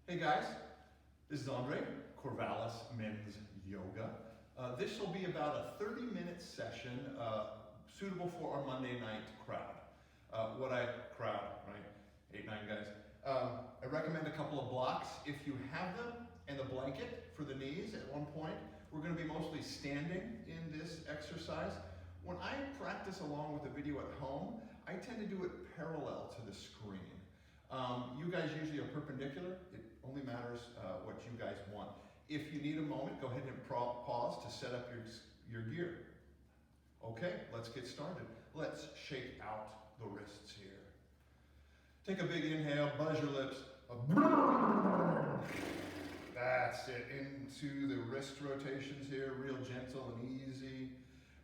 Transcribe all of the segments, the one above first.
Hey guys, this is Andre, Corvallis Men's Yoga. This will be about a 30-minute session suitable for our Monday night crowd. Right? 8, 9 guys. I recommend a couple of blocks if you have them and a blanket for the knees at one point. We're going to be mostly standing in this exercise. When I practice along with the video at home, I tend to do it parallel to the screen. You guys usually are perpendicular. It only matters what you guys want. If you need a moment, go ahead and pause to set up your gear. Okay, let's get started. Let's shake out the wrists here. Take a big inhale, buzz your lips. That's it, into the wrist rotations here, real gentle and easy.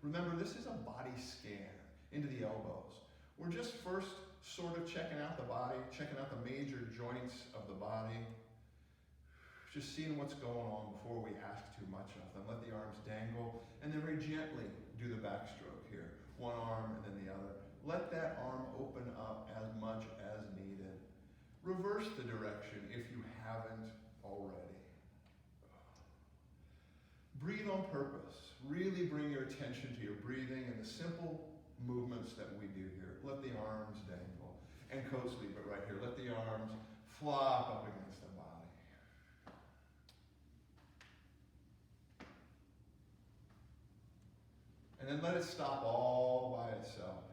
Remember, this is a body scan into the elbows. We're just first sort of checking out the body, checking out the major joints of the body, just seeing what's going on before we ask too much of them. Let the arms dangle, and then very gently do the backstroke here. One arm and then the other. Let that arm open up as much as needed. Reverse the direction if you haven't already. Breathe on purpose. Really bring your attention to your breathing and the simple movements that we do here. Let the arms dangle. And coat sleeve it right here. Let the arms flop up against the body. And then let it stop all by itself.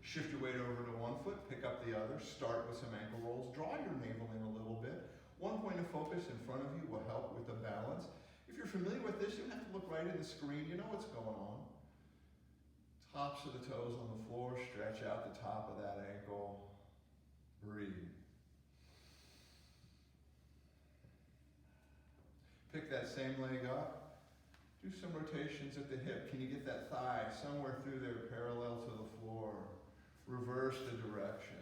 Shift your weight over to one foot, pick up the other, start with some ankle rolls, draw your navel in a little bit. One point of focus in front of you will help with the balance. If you're familiar with this, you don't have to look right at the screen, you know what's going on. Tops of the toes on the floor, stretch out the top of that ankle, breathe. Pick that same leg up, do some rotations at the hip. Can you get that thigh somewhere through there parallel to the floor? Reverse the direction.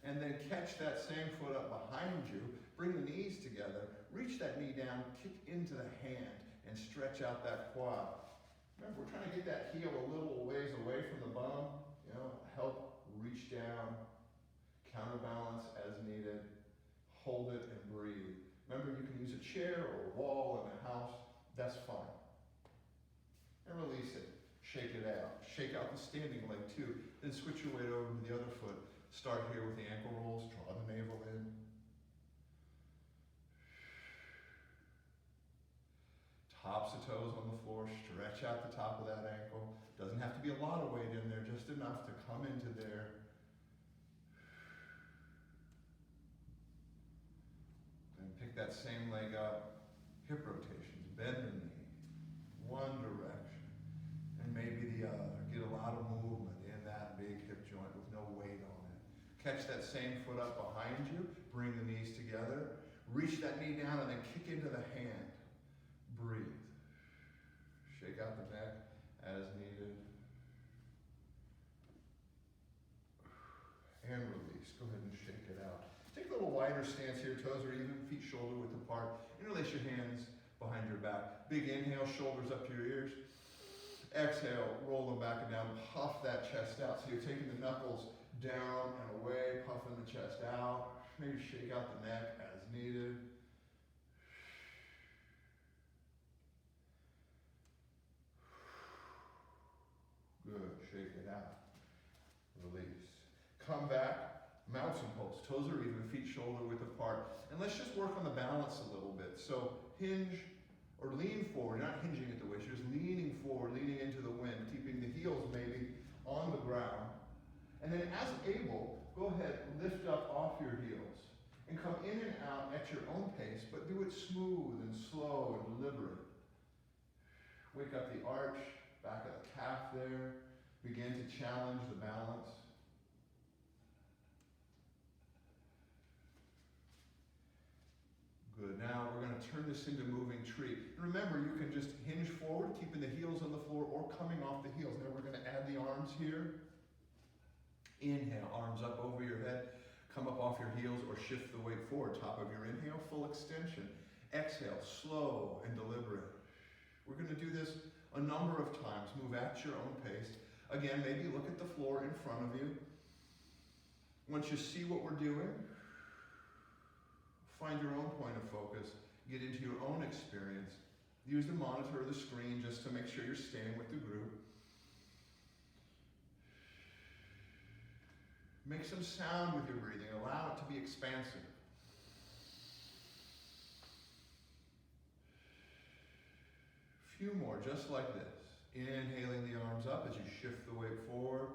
And then catch that same foot up behind you, bring the knees together, reach that knee down, kick into the hand, and stretch out that quad. Remember, we're trying to get that heel a little ways away from the bum, help reach down, counterbalance as needed, hold it and breathe. Remember, you can use a chair or a wall in a house, that's fine. And release it, shake it out. Shake out the standing leg too, then switch your weight over to the other foot. Start here with the ankle rolls, draw the navel in. Tops of toes on the floor, stretch out the top of that ankle. Doesn't have to be a lot of weight in there, just enough to come into there. Then pick that same leg up, hip rotations, bend the knee, one direction, and maybe the other. Get a lot of movement in that big hip joint with no weight on it. Catch that same foot up behind you, bring the knees together, reach that knee down and then kick into the hand. Breathe. Shake out the neck as needed. And release. Go ahead and shake it out. Take a little wider stance here, toes are even, feet shoulder width apart. Interlace your hands behind your back. Big inhale, shoulders up to your ears. Exhale, roll them back and down, puff that chest out. So you're taking the knuckles down and away, puffing the chest out. Maybe shake out the neck as needed. Good, shake it out. Release. Come back, mountain pose. Toes are even, feet shoulder width apart. And let's just work on the balance a little bit. So hinge or lean forward. You're not hinging at the waist, you're just leaning forward, leaning into the wind, keeping the heels maybe on the ground. And then as able, go ahead, lift up off your heels and come in and out at your own pace, but do it smooth and slow and deliberate. Wake up the arch, back of the calf there. Begin to challenge the balance. Good. Now we're going to turn this into moving tree. And remember, you can just hinge forward, keeping the heels on the floor or coming off the heels. Now we're going to add the arms here. Inhale, arms up over your head. Come up off your heels or shift the weight forward. Top of your inhale, full extension. Exhale, slow and deliberate. We're going to do this a number of times. Move at your own pace. Again, maybe look at the floor in front of you. Once you see what we're doing, find your own point of focus, get into your own experience. Use the monitor or the screen just to make sure you're staying with the group. Make some sound with your breathing. Allow it to be expansive. A few more, just like this. Inhaling the arms up as you shift the weight forward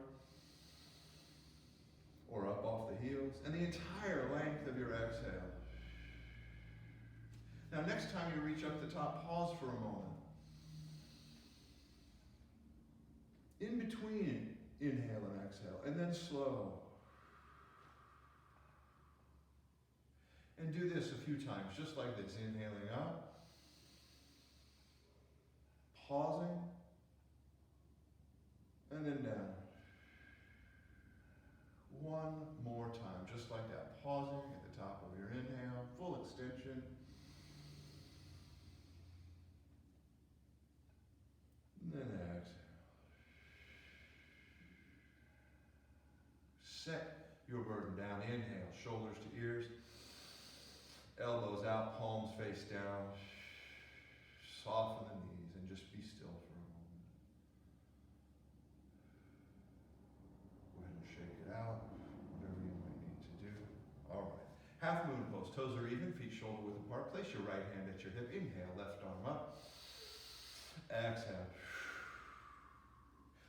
or up off the heels, and the entire length of your exhale. Now, next time you reach up the top, pause for a moment. In between inhale and exhale, and then slow. And do this a few times, just like this. Inhaling up, pausing, and then down. One more time, just like that. Pausing at the top of your inhale, full extension. And then exhale. Set your burden down. Inhale, shoulders to ears. Elbows out, palms face down. Soften the knees and just be still for a moment. Go ahead and shake it out, whatever you might need to do. All right. Half moon pose. Toes are even, feet shoulder width apart. Place your right hand at your hip. Inhale, left arm up. Exhale.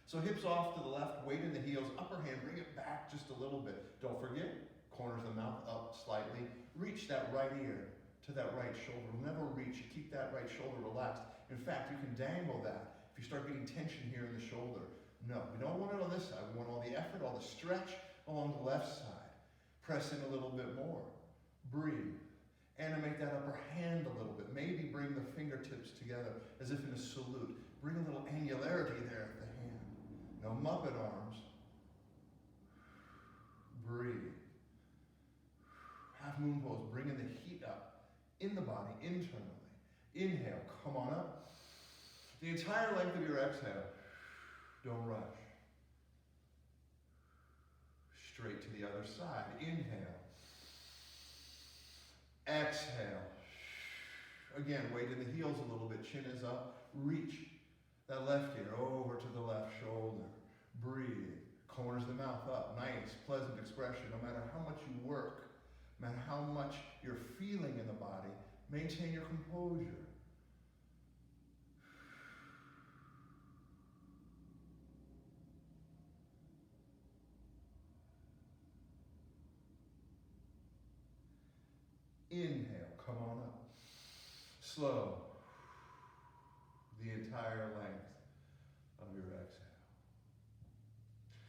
So hips off to the left, weight in the heels, upper hand, bring it back just a little bit. Don't forget, corners of the mouth up slightly. Reach that right ear to that right shoulder. Never reach, keep that right shoulder relaxed. In fact, you can dangle that if you start getting tension here in the shoulder. No, we don't want it on this side. We want all the effort, all the stretch along the left side. Press in a little bit more. Breathe. Animate that upper hand a little bit. Maybe bring the fingertips together as if in a salute. Bring a little angularity there at the hand. No Muppet arms. Breathe. Half moon pose, bringing the heat up in the body, internally. Inhale, come on up. The entire length of your exhale. Don't rush. Straight to the other side. Inhale. Exhale. Again, weight in the heels a little bit. Chin is up. Reach that left ear over to the left shoulder. Breathe. Corners of the mouth up. Nice, pleasant expression. No matter how much you work, no matter how much you're feeling in the body, maintain your composure. Inhale, come on up. Slow. The entire length of your exhale.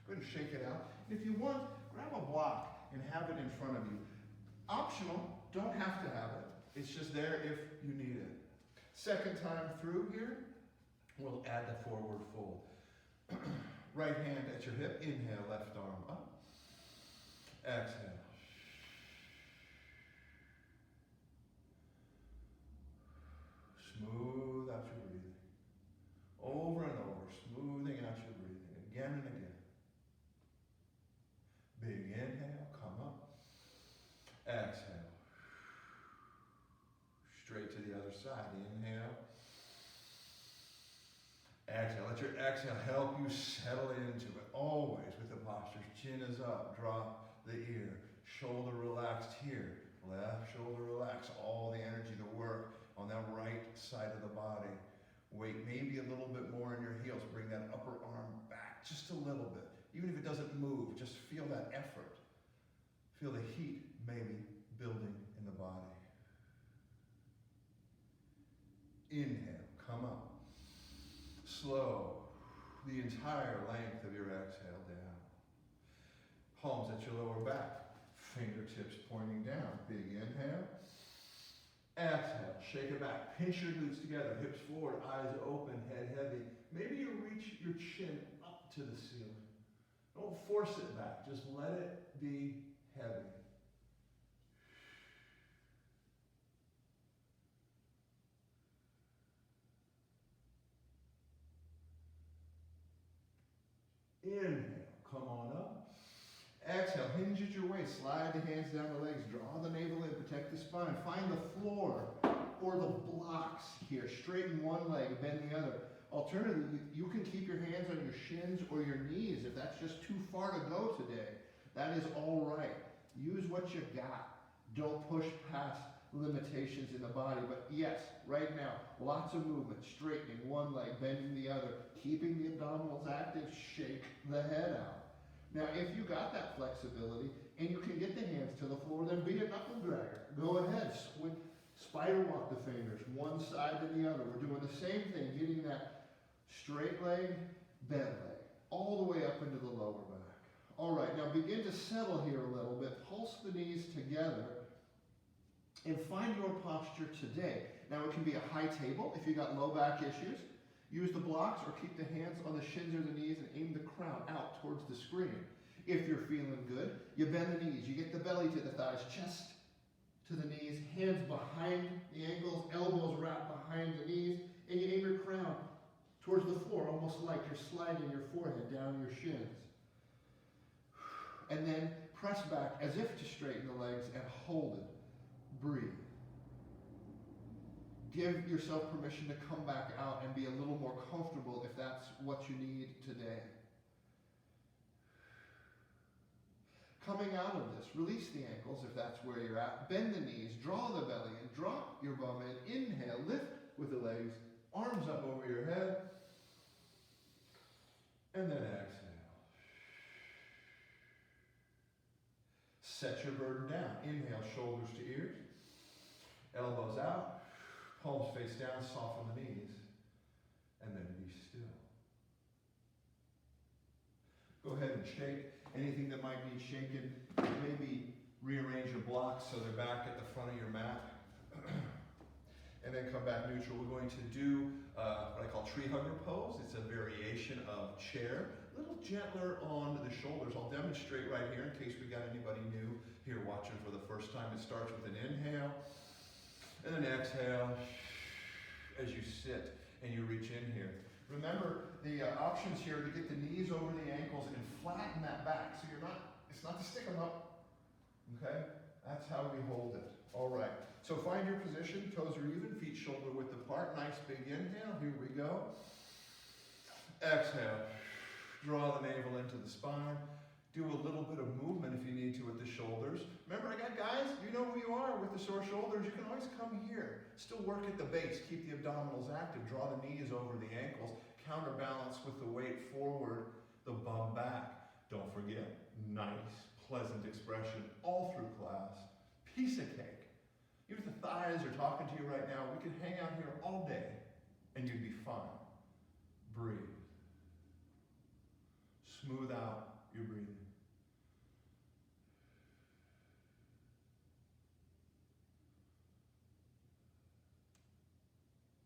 Go ahead and shake it out. And if you want, grab a block and have it in front of you. Optional, don't have to have it. It's just there if you need it. Second time through here, we'll add the forward fold. Right hand at your hip, inhale, left arm up. Exhale. Smooth out your breathing. Over and over, smoothing out your breathing, again and again. Big inhale, come up. Exhale. Straight to the other side. Inhale. Exhale. Let your exhale help you settle into it. Always with the postures. Chin is up. Drop the ear. Shoulder relaxed here. Left shoulder relaxed. All the energy to work on that right side of the body. Weight maybe a little bit more in your heels. Bring that upper arm back just a little bit. Even if it doesn't move, just feel that effort. Feel the heat maybe building in the body. Inhale, come up. Slow. The entire length of your exhale down. Palms at your lower back. Fingertips pointing down. Big inhale. Exhale, shake it back. Pinch your glutes together, hips forward, eyes open, head heavy. Maybe you reach your chin up to the ceiling. Don't force it back, just let it be heavy. come on up. Exhale, hinge at your waist, slide the hands down the legs, draw the navel in, protect the spine. Find the floor or the blocks here. Straighten one leg, bend the other. Alternatively, you can keep your hands on your shins or your knees if that's just too far to go today. That is all right. Use what you got. Don't push past limitations in the body. But yes, right now, lots of movement. Straightening one leg, bending the other, keeping the abdominals active, shake the head out. Now, if you got that flexibility and you can get the hands to the floor, then be a knuckle dragger. Go ahead, spider walk the fingers, one side to the other. We're doing the same thing, getting that straight leg, bent leg, all the way up into the lower back. All right, now begin to settle here a little bit. Pulse the knees together and find your posture today. Now, it can be a high table if you got low back issues. Use the blocks or keep the hands on the shins or the knees and aim the crown out towards the screen. If you're feeling good, you bend the knees. You get the belly to the thighs, chest to the knees, hands behind the ankles, elbows wrapped behind the knees, and you aim your crown towards the floor, almost like you're sliding your forehead down your shins. And then press back as if to straighten the legs and hold it. Breathe. Give yourself permission to come back out and be a little more comfortable if that's what you need today. Coming out of this, release the ankles if that's where you're at. Bend the knees, draw the belly in, drop your bum in. Inhale, lift with the legs, arms up over your head. And then exhale. Set your burden down. Inhale, shoulders to ears, elbows out. Palms face down, soften the knees, and then be still. Go ahead and shake anything that might need shaken. Maybe rearrange your blocks so they're back at the front of your mat. And then come back neutral. We're going to do what I call tree hugger pose. It's a variation of chair. A little gentler on the shoulders. I'll demonstrate right here in case we got anybody new here watching for the first time. It starts with an inhale. And then exhale as you sit and you reach in here. Remember, the options here are to get the knees over the ankles and flatten that back. So it's not to stick them up. Okay? That's how we hold it. All right. So find your position. Toes are even, feet shoulder width apart. Nice big inhale. Here we go. Exhale. Draw the navel into the spine. Do a little bit of movement if you need to with the shoulders. Remember, I got guys, you know who you are with the sore shoulders. You can always come here. Still work at the base. Keep the abdominals active. Draw the knees over the ankles. Counterbalance with the weight forward, the bum back. Don't forget, nice, pleasant expression all through class. Piece of cake. Even if the thighs are talking to you right now, we could hang out here all day and you'd be fine. Breathe. Smooth out your breathing.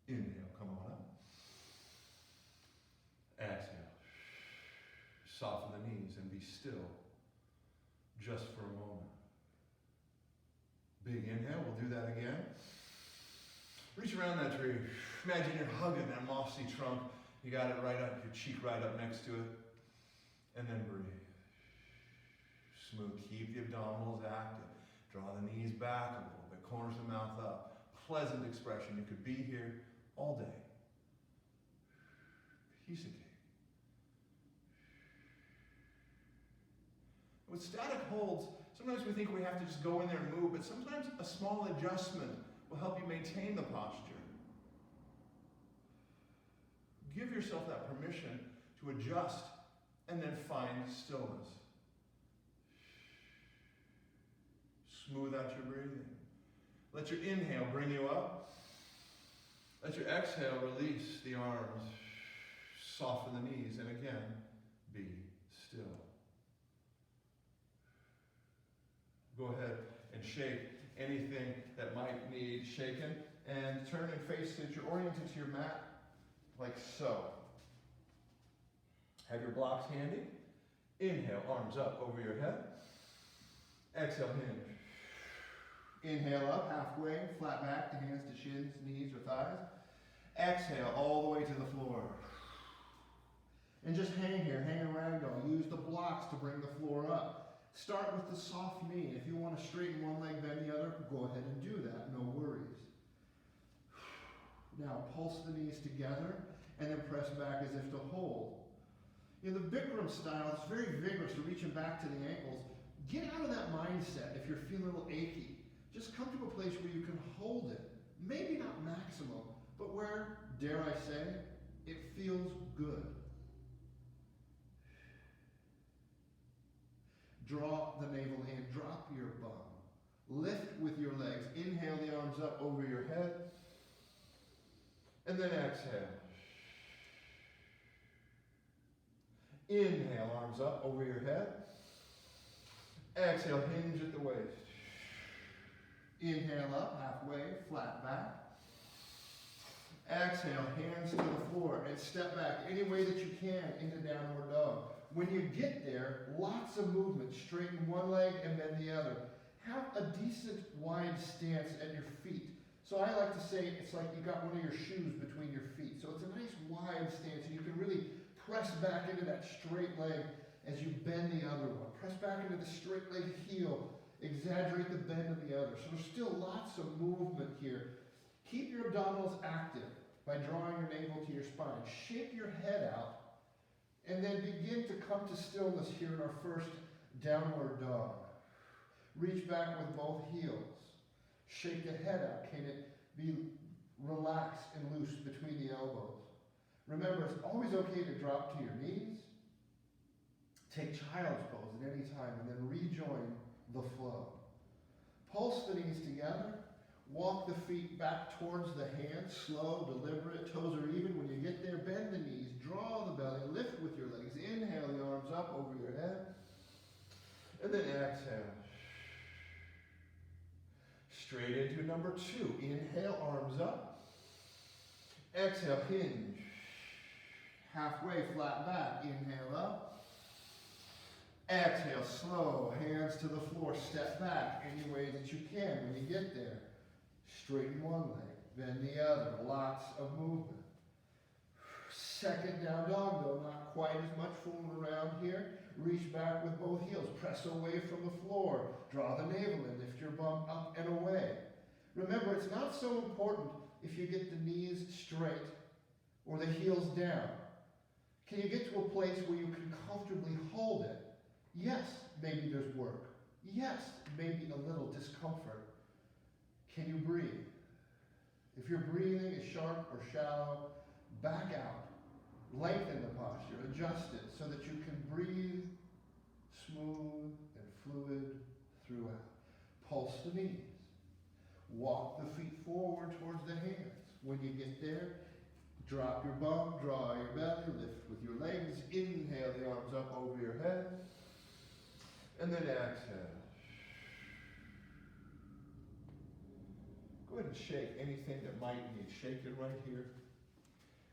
Inhale, come on up. Exhale. Soften the knees and be still just for a moment. Big inhale, we'll do that again. Reach around that tree. Imagine you're hugging that mossy trunk. You got it right up, your cheek right up next to it. And then breathe. Smooth, keep the abdominals active. Draw the knees back a little bit, corners of the mouth up. Pleasant expression. You could be here all day. Piece of cake. With static holds, sometimes we think we have to just go in there and move, but sometimes a small adjustment will help you maintain the posture. Give yourself that permission to adjust and then find stillness. Smooth out your breathing. Let your inhale bring you up. Let your exhale release the arms. Soften the knees. And again, be still. Go ahead and shake anything that might need shaken. And turn and face it. You're oriented to your mat like so. Have your blocks handy. Inhale, arms up over your head. Exhale, hinge. Inhale up, halfway, flat back, the hands to shins, knees, or thighs. Exhale all the way to the floor. And just hang here, hang a ragdoll. Use the blocks rocks to bring the floor up. Start with the soft knee. If you want to straighten one leg, bend the other, go ahead and do that. No worries. Now, pulse the knees together and then press back as if to hold. In the Bikram style, it's very vigorous, reaching back to the ankles. Get out of that mindset if you're feeling a little achy. Just come to a place where you can hold it. Maybe not maximum, but where, dare I say, it feels good. Draw the navel in, drop your bum. Lift with your legs. Inhale the arms up over your head. And then exhale. Inhale, arms up over your head. Exhale, hinge at the waist. Inhale up, halfway, flat back. Exhale, hands to the floor, and step back any way that you can into downward dog. When you get there, lots of movement. Straighten one leg and bend the other. Have a decent wide stance at your feet. So I like to say it's like you got one of your shoes between your feet. So it's a nice wide stance, and you can really press back into that straight leg as you bend the other one. Press back into the straight leg heel. Exaggerate the bend of the other. So there's still lots of movement here. Keep your abdominals active by drawing your navel to your spine. Shake your head out and then begin to come to stillness here in our first downward dog. Reach back with both heels. Shake the head out. Can it be relaxed and loose between the elbows? Remember, it's always okay to drop to your knees. Take child's pose at any time and then rejoin the flow. Pulse the knees together. Walk the feet back towards the hands. Slow, deliberate. Toes are even. When you get there, bend the knees. Draw the belly. Lift with your legs. Inhale the arms up over your head. And then exhale. Straight into number 2. Inhale, arms up. Exhale, hinge. Halfway, flat back. Inhale up. Exhale, slow. Hands to the floor. Step back any way that you can when you get there. Straighten one leg. Bend the other. Lots of movement. Second down dog though. Not quite as much fooling around here. Reach back with both heels. Press away from the floor. Draw the navel in. Lift your bum up and away. Remember, it's not so important if you get the knees straight or the heels down. Can you get to a place where you can comfortably hold it? Yes, maybe there's work. Yes, maybe a little discomfort. Can you breathe? If your breathing is sharp or shallow, back out. Lengthen the posture. Adjust it so that you can breathe smooth and fluid throughout. Pulse the knees. Walk the feet forward towards the hands. When you get there, drop your bum, draw your belly, lift with your legs. Inhale the arms up over your head. And then exhale. Go ahead and shake anything that might need shaken right here.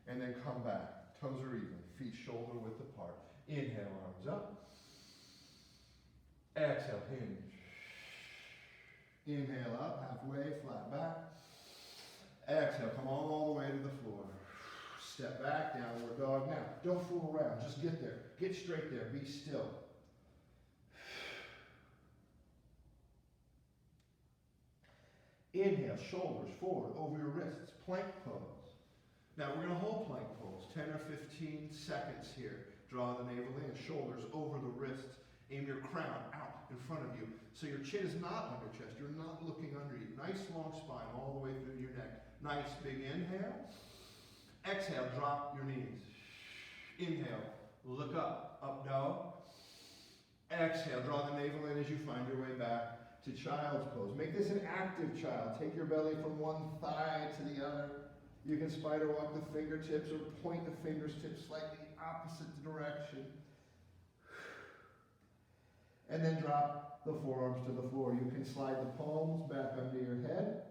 And then come back. Toes are even. Feet shoulder width apart. Inhale, arms up. Exhale, hinge. Inhale up, halfway, flat back. Exhale, come all the way to the floor. Step back, downward dog. Now, don't fool around. Just get there. Get straight there. Be still. Inhale, shoulders forward over your wrists. Plank pose. Now we're going to hold plank pose. 10 or 15 seconds here. Draw the navel in, shoulders over the wrists. Aim your crown out in front of you. So your chin is not on your chest. You're not looking under you. Nice long spine all the way through your neck. Nice big inhale. Exhale, drop your knees. Inhale, look up, up dog. Exhale, draw the navel in as you find your way back to child's pose. Make this an active child. Take your belly from one thigh to the other. You can spider walk the fingertips or point the fingertips slightly opposite direction. And then drop the forearms to the floor. You can slide the palms back under your head.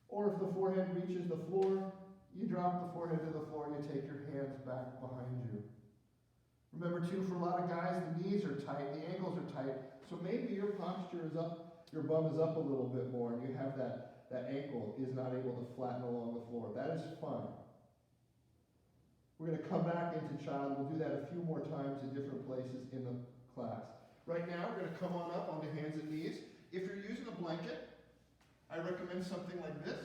Or if the forehead reaches the floor, you drop the forehead to the floor and you take your hands back behind you. Remember too, for a lot of guys, the knees are tight, the ankles are tight. So maybe your posture is up, your bum is up a little bit more and you have that ankle is not able to flatten along the floor. That is fine. We're going to come back into child. We'll do that a few more times in different places in the class. Right now, we're going to come on up onto hands and knees. If you're using a blanket, I recommend something like this.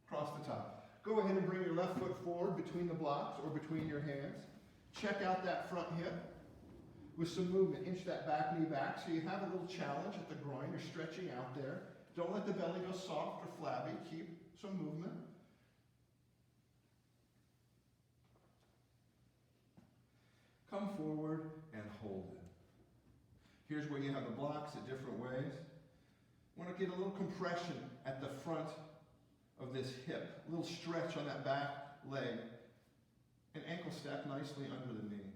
Across the top. Go ahead and bring your left foot forward between the blocks or between your hands. Check out that front hip with some movement. Inch that back knee back so you have a little challenge at the groin. You're stretching out there. Don't let the belly go soft or flabby. Keep some movement. Come forward and hold it. Here's where you have the blocks at different ways. Want to get a little compression at the front of this hip. A little stretch on that back leg. And ankle stack nicely under the knee.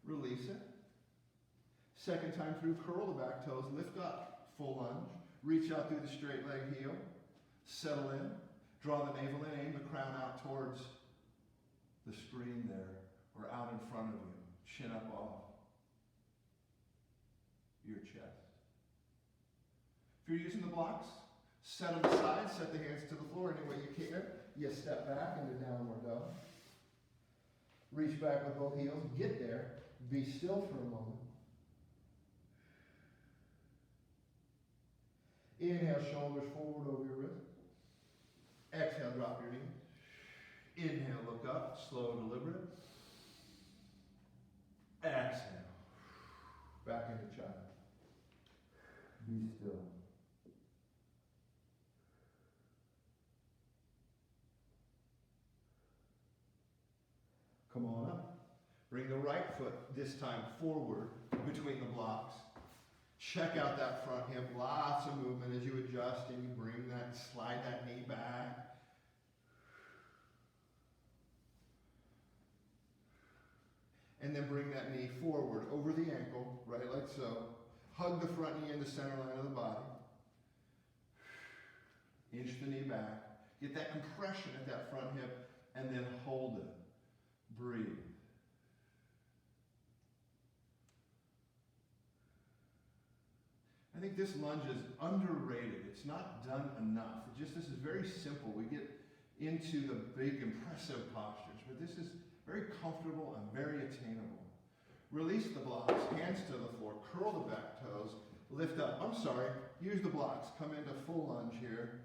Release it. Second time through, curl the back toes, lift up, full lunge. Reach out through the straight leg heel. Settle in. Draw the navel in, aim the crown out towards the screen there, or out in front of you. Chin up off your chest. If you're using the blocks, set them aside, set the hands to the floor any way you can. You step back into downward dog. Reach back with both heels, get there, be still for a moment. Inhale, shoulders forward over your wrist. Exhale, drop your knees. Inhale, look up, slow, deliberate. Exhale. Back into child. Be still. Come on up. Bring the right foot, this time forward, between the blocks. Check out that front hip. Lots of movement as you adjust and you bring that, slide that knee back. And then bring that knee forward over the ankle, right like so. Hug the front knee in the center line of the body. Inch the knee back. Get that compression at that front hip and then hold it. Breathe. I think this lunge is underrated. It's not done enough. This is very simple. We get into the big, impressive postures, but this is very comfortable and very attainable. Release the blocks, hands to the floor, curl the back toes, lift up. I'm sorry, use the blocks. Come into full lunge here.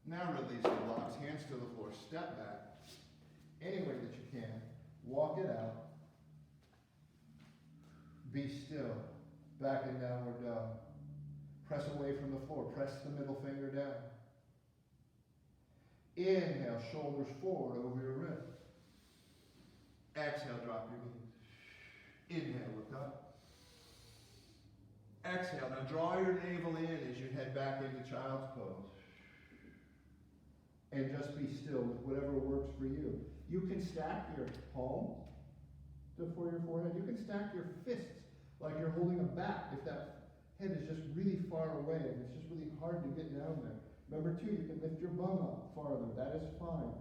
Now release the blocks, hands to the floor, step back. Any way that you can. Walk it out. Be still. Back in downward dog. Press away from the floor. Press the middle finger down. Inhale, shoulders forward over your wrist. Exhale, drop your knees. Inhale, look up. Exhale. Now draw your navel in as you head back into child's pose. And just be still with whatever works for you. You can stack your palms before your forehead. You can stack your fists like you're holding a bat if that head is just really far away and it's just really hard to get down there. Remember too, you can lift your bum up farther. That is fine.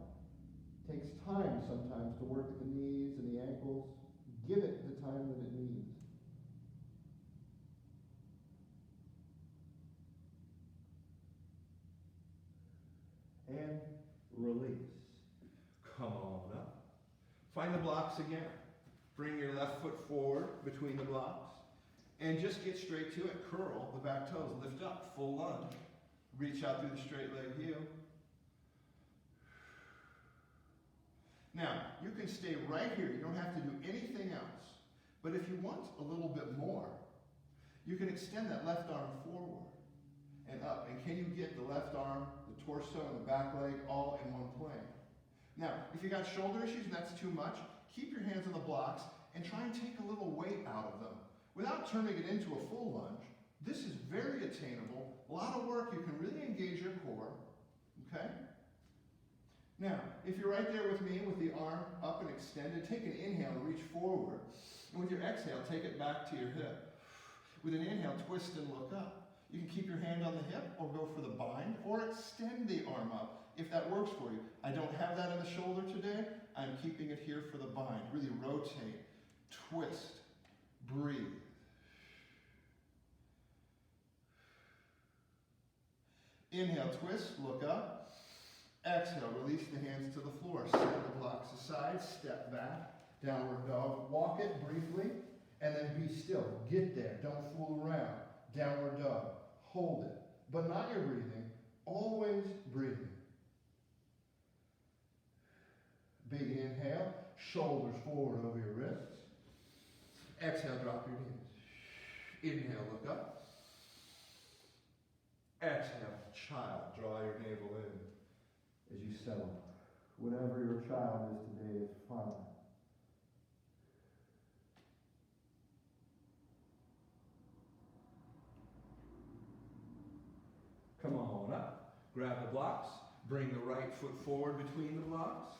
It takes time sometimes to work at the knees and the ankles. Give it the time that it needs. And release. Come on up. Find the blocks again. Bring your left foot forward between the blocks. And just get straight to it. Curl the back toes. Lift up. Full lunge. Reach out through the straight leg heel. Now, you can stay right here. You don't have to do anything else. But if you want a little bit more, you can extend that left arm forward and up. And can you get the left arm, the torso, and the back leg all in one plane? Now, if you got shoulder issues and that's too much, keep your hands on the blocks and try and take a little weight out of them. Without turning it into a full lunge, this is very attainable. A lot of work. You can really engage your core. Okay? Now, if you're right there with me with the arm up and extended, take an inhale and reach forward. And with your exhale, take it back to your hip. With an inhale, twist and look up. You can keep your hand on the hip or go for the bind or extend the arm up if that works for you. I don't have that in the shoulder today. I'm keeping it here for the bind. Really rotate, twist, breathe. Inhale, twist, look up. Exhale, release the hands to the floor. Set the blocks aside, step back. Downward dog. Walk it briefly, and then be still. Get there. Don't fool around. Downward dog. Hold it. But not your breathing. Always breathing. Big inhale. Shoulders forward over your wrists. Exhale, drop your knees. Inhale, look up. Exhale, child. Draw your navel in as you settle. Whatever your child is today is fine. Come on up. Grab the blocks. Bring the right foot forward between the blocks.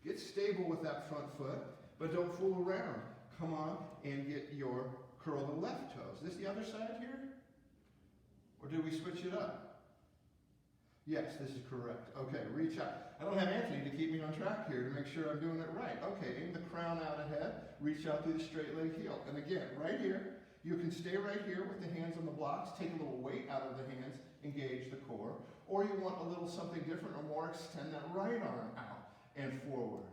Get stable with that front foot, but don't fool around. Come on and curl the left toes. Is this the other side here? Or did we switch it up? Yes, this is correct. Okay, reach out. I don't have Anthony to keep me on track here to make sure I'm doing it right. Okay, aim the crown out ahead. Reach out through the straight leg heel. And again, right here, you can stay right here with the hands on the blocks. Take a little weight out of the hands. Engage the core. Or you want a little something different or more, extend that right arm out and forward.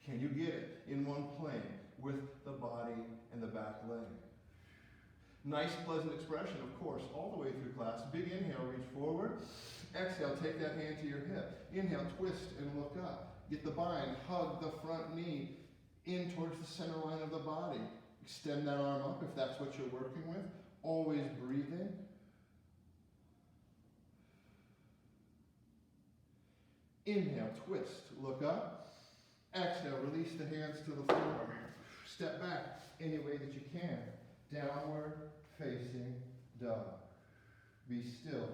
Can you get it in one plane with the body and the back leg? Nice, pleasant expression, of course, all the way through class. Big inhale, reach forward. Exhale, take that hand to your hip. Inhale, twist and look up. Get the bind, hug the front knee in towards the center line of the body. Extend that arm up if that's what you're working with. Always breathing. Inhale, twist, look up. Exhale, release the hands to the floor. Step back any way that you can. Downward facing dog. Be still.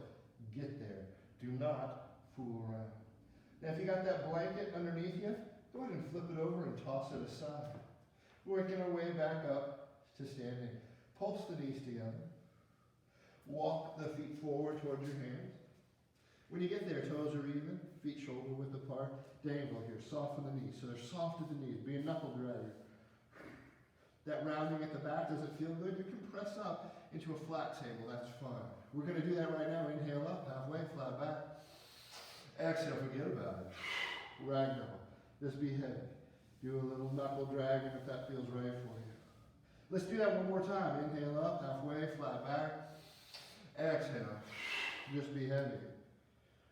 Get there. Do not fool around. Now if you got that blanket underneath you, go ahead and flip it over and toss it aside. Working our way back up to standing. Pulse the knees together. Walk the feet forward towards your hands. When you get there, toes are even, feet shoulder width apart. Dangle here, soften the knees. So they're soft at the knees. Be a knuckle dragger. That rounding at the back doesn't feel good. You can press up into a flat table. That's fine. We're going to do that right now. Inhale up, halfway, flat back. Exhale, forget about it. Ragdoll. Just be heavy. Do a little knuckle dragging if that feels right for you. Let's do that one more time. Inhale up, halfway, flat back. Exhale. Just be heavy.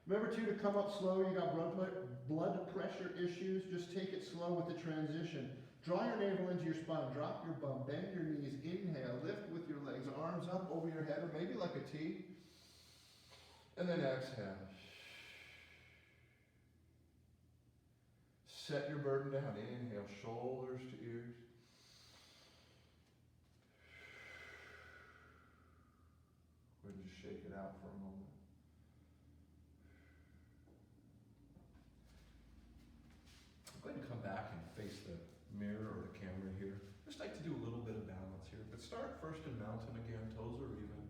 Remember too to come up slow. You got blood pressure issues. Just take it slow with the transition. Draw your navel into your spine. Drop your bum. Bend your knees. Inhale. Lift with your legs. Arms up over your head, or maybe like a T. And then exhale. Set your burden down. Inhale. Shoulders to ears. Go ahead and just shake it out for a moment. Go ahead and come back and face the mirror or the camera here. Just like to do a little bit of balance here, but start first in mountain again, toes are even.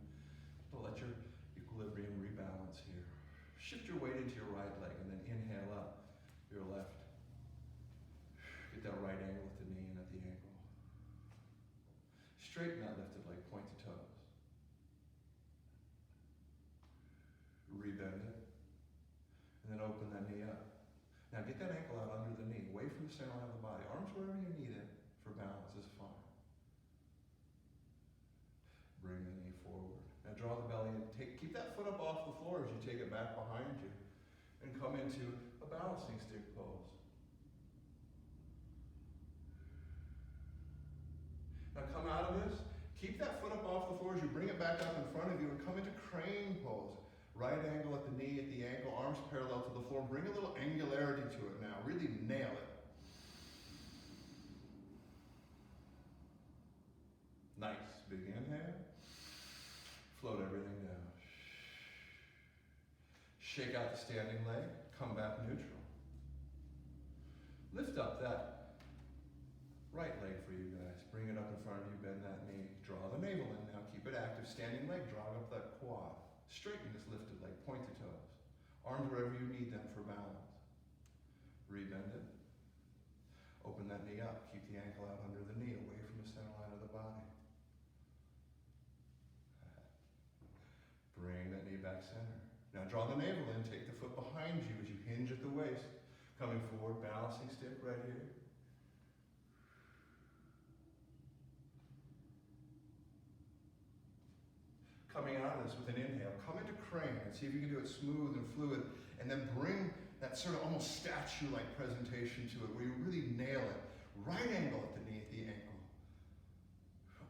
But let your equilibrium rebalance here. Shift your weight into your right leg and then inhale up your left. Get that right angle at the knee and at the ankle. Straighten that lifted leg, point the toes. Rebend it. And then open that knee up. Now get that ankle out under the knee, away from the center line of the body. Arms wherever you need it for balance is fine. Bring the knee forward. Now draw the belly in. Keep that foot up off the floor as you take it back behind you. And come into a balancing stick pose. Now come out of this. Keep that foot up off the floor as you bring it back up in front of you and come into crane pose. Right angle at the knee, at the ankle, arms parallel to the floor. Bring a little angularity to it now. Really nail it. Nice. Big inhale. Float everything down. Shake out the standing leg. Come back neutral. Lift up that right leg for you guys. Bring it up in front of you. Bend that knee. Draw the navel in now. Keep it active. Standing leg. Draw up that quad. Straighten this lifted leg, point the toes. Arms wherever you need them for balance. Rebend it. Open that knee up. Keep the ankle out under the knee, away from the center line of the body. Bring that knee back center. Now draw the navel in, take the foot behind you as you hinge at the waist. Coming forward, balancing stick right here. Coming out of this with an inhale, come into crane and see if you can do it smooth and fluid, and then bring that sort of almost statue-like presentation to it where you really nail it. Right angle at the knee, at the ankle.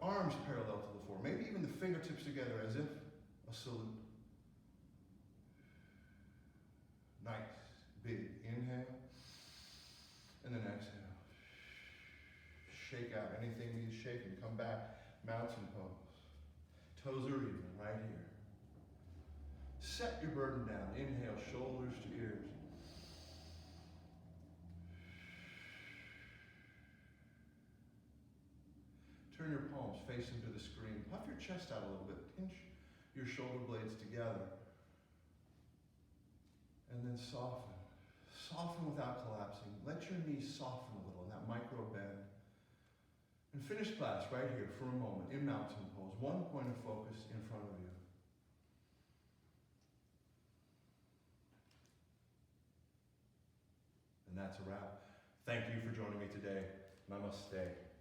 Arms parallel to the floor, maybe even the fingertips together as if a salute. Nice, big inhale, and then exhale. Shake out anything needs shaking. Come back, mountain pose. Toes are even, right here. Set your burden down. Inhale, shoulders to ears. Turn your palms facing to the screen. Puff your chest out a little bit. Pinch your shoulder blades together. And then soften. Soften without collapsing. Let your knees soften a little in that micro bend. And finish class right here for a moment in mountain pose. One point of focus in front of you. And that's a wrap. Thank you for joining me today. Namaste.